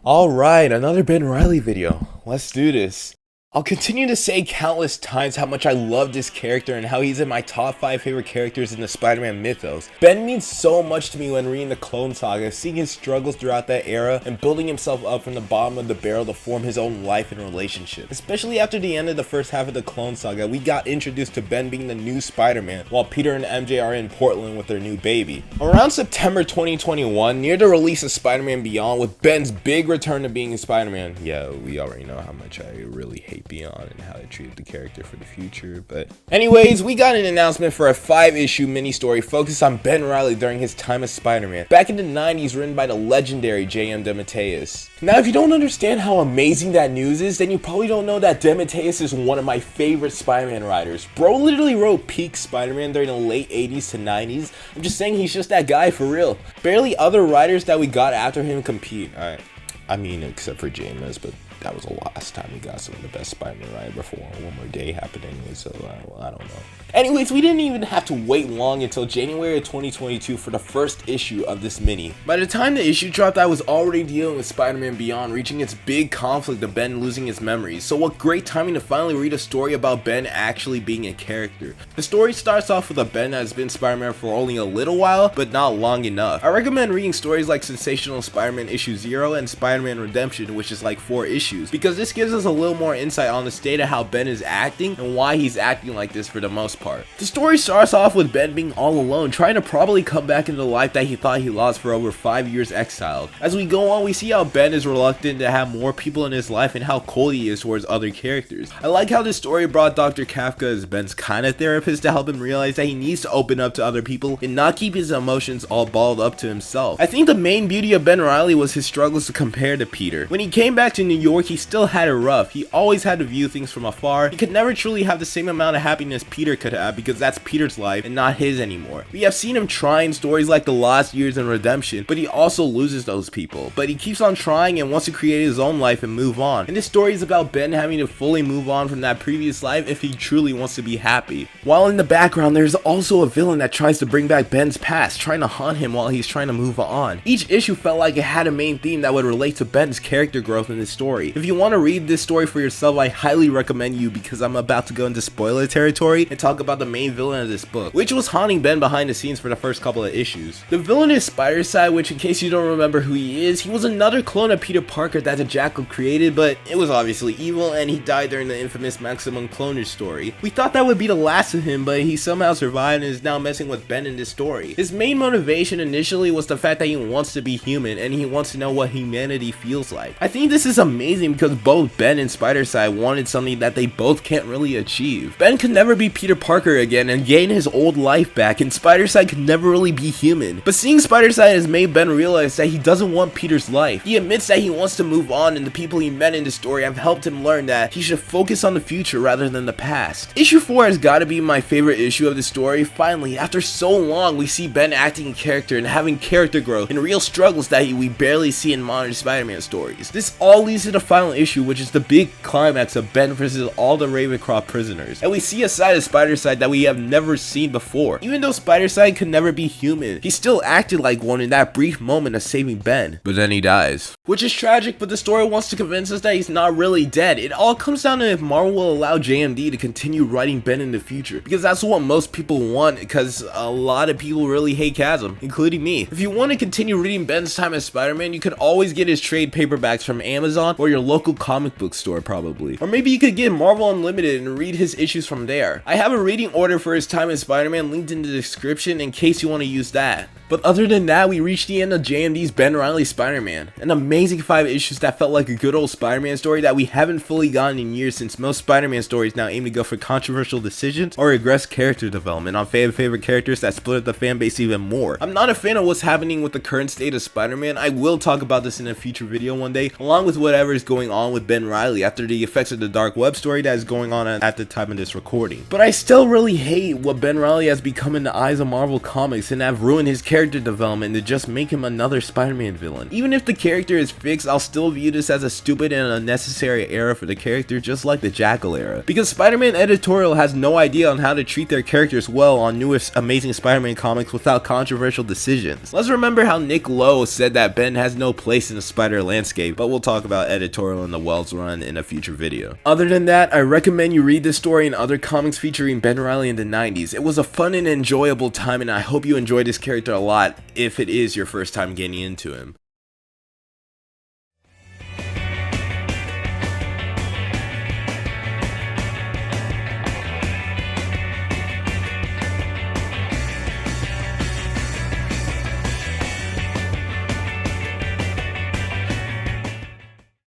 Alright, another Ben Reilly video. Let's do this. I'll continue to say countless times how much I love this character and how he's in my top 5 favorite characters in the Spider-Man mythos. Ben means so much to me when reading the Clone Saga, seeing his struggles throughout that era and building himself up from the bottom of the barrel to form his own life and relationship. Especially after the end of the first half of the Clone Saga, we got introduced to Ben being the new Spider-Man, while Peter and MJ are in Portland with their new baby. Around September 2021, near the release of Spider-Man Beyond, with Ben's big return to being Spider-Man. Yeah, we already know how much I really hate Beyond and how they treated the character for the future, but anyways, we got an announcement for a 5-issue mini-story focused on Ben Reilly during his time as Spider-Man, back in the 90s, written by the legendary DeMatteis. Now, if you don't understand how amazing that news is, then you probably don't know that DeMatteis is one of my favorite Spider-Man writers. Bro literally wrote peak Spider-Man during the late 80s to 90s. I'm just saying he's just that guy for real. Barely other writers that we got after him compete. I mean, except for James, but that was the last time we got some of the best Spider-Man right before One More Day happened anyway, so I don't know. Anyways, we didn't even have to wait long until January of 2022 for the first issue of this mini. By the time the issue dropped, I was already dealing with Spider-Man Beyond reaching its big conflict of Ben losing his memories, so what great timing to finally read a story about Ben actually being a character. The story starts off with a Ben that has been Spider-Man for only a little while, but not long enough. I recommend reading stories like Sensational Spider-Man issue 0 and Spider-Man Redemption, which is like 4 issues, because this gives us a little more insight on the state of how Ben is acting and why he's acting like this for the most part. The story starts off with Ben being all alone, trying to probably come back into the life that he thought he lost for over 5 years exiled. As we go on, we see how Ben is reluctant to have more people in his life and how cold he is towards other characters. I like how this story brought Dr. Kafka as Ben's kind of therapist to help him realize that he needs to open up to other people and not keep his emotions all balled up to himself. I think the main beauty of Ben Reilly was his struggles to compare to Peter. When he came back to New York, he still had it rough. He always had to view things from afar. He could never truly have the same amount of happiness Peter could have, because that's Peter's life and not his anymore. We have seen him try in stories like The Lost Years and Redemption, but he also loses those people. But he keeps on trying and wants to create his own life and move on. And this story is about Ben having to fully move on from that previous life if he truly wants to be happy. While in the background, there's also a villain that tries to bring back Ben's past, trying to haunt him while he's trying to move on. Each issue felt like it had a main theme that would relate to Ben's character growth in this story. If you want to read this story for yourself, I highly recommend you, because I'm about to go into spoiler territory and talk about the main villain of this book, which was haunting Ben behind the scenes for the first couple of issues. The villain is Spider-Side, which, in case you don't remember who he is, he was another clone of Peter Parker that the Jackal created, but it was obviously evil and he died during the infamous Maximum Clonage story. We thought that would be the last of him, but he somehow survived and is now messing with Ben in this story. His main motivation initially was the fact that he wants to be human and he wants to know what humanity feels like. I think this is amazing because both Ben and Spider-Side wanted something that they both can't really achieve. Ben could never be Peter Parker again and gain his old life back, and Spider-Side could never really be human. But seeing Spider-Side has made Ben realize that he doesn't want Peter's life. He admits that he wants to move on, and the people he met in the story have helped him learn that he should focus on the future rather than the past. Issue 4 has got to be my favorite issue of the story. Finally, after so long, we see Ben acting in character and having character growth and real struggles that we barely see in modern Spider-Man stories. This all leads to the final issue, which is the big climax of Ben versus all the Ravencroft prisoners. And we see a side of Spider-Side that we have never seen before. Even though Spider-Side could never be human, he still acted like one in that brief moment of saving Ben. But then he dies. Which is tragic, but the story wants to convince us that he's not really dead. It all comes down to if Marvel will allow JMD to continue writing Ben in the future, because that's what most people want, because a lot of people really hate Chasm, including me. If you want to continue reading Ben's time as Spider-Man, you could always get his trade paperbacks from Amazon or your local comic book store probably. Or maybe you could get Marvel Unlimited and read his issues from there. I have a reading order for his time as Spider-Man linked in the description in case you want to use that. But other than that, we reached the end of JMD's Ben Reilly Spider-Man. An amazing 5 issues that felt like a good old Spider-Man story that we haven't fully gotten in years, since most Spider-Man stories now aim to go for controversial decisions or regress character development on favorite characters that split up the fan base even more. I'm not a fan of what's happening with the current state of Spider-Man. I will talk about this in a future video one day, along with whatever is going on with Ben Reilly after the effects of the Dark Web story that is going on at the time of this recording. But I still really hate what Ben Reilly has become in the eyes of Marvel Comics and have ruined his character character development to just make him another Spider-Man villain. Even if the character is fixed, I'll still view this as a stupid and unnecessary era for the character, just like the Jackal era. Because Spider-Man editorial has no idea on how to treat their characters well on newest Amazing Spider-Man comics without controversial decisions. Let's remember how Nick Lowe said that Ben has no place in the spider landscape, but we'll talk about editorial in the Wells run in a future video. Other than that, I recommend you read this story and other comics featuring Ben Reilly in the 90s. It was a fun and enjoyable time, and I hope you enjoy this character a lot if it is your first time getting into him.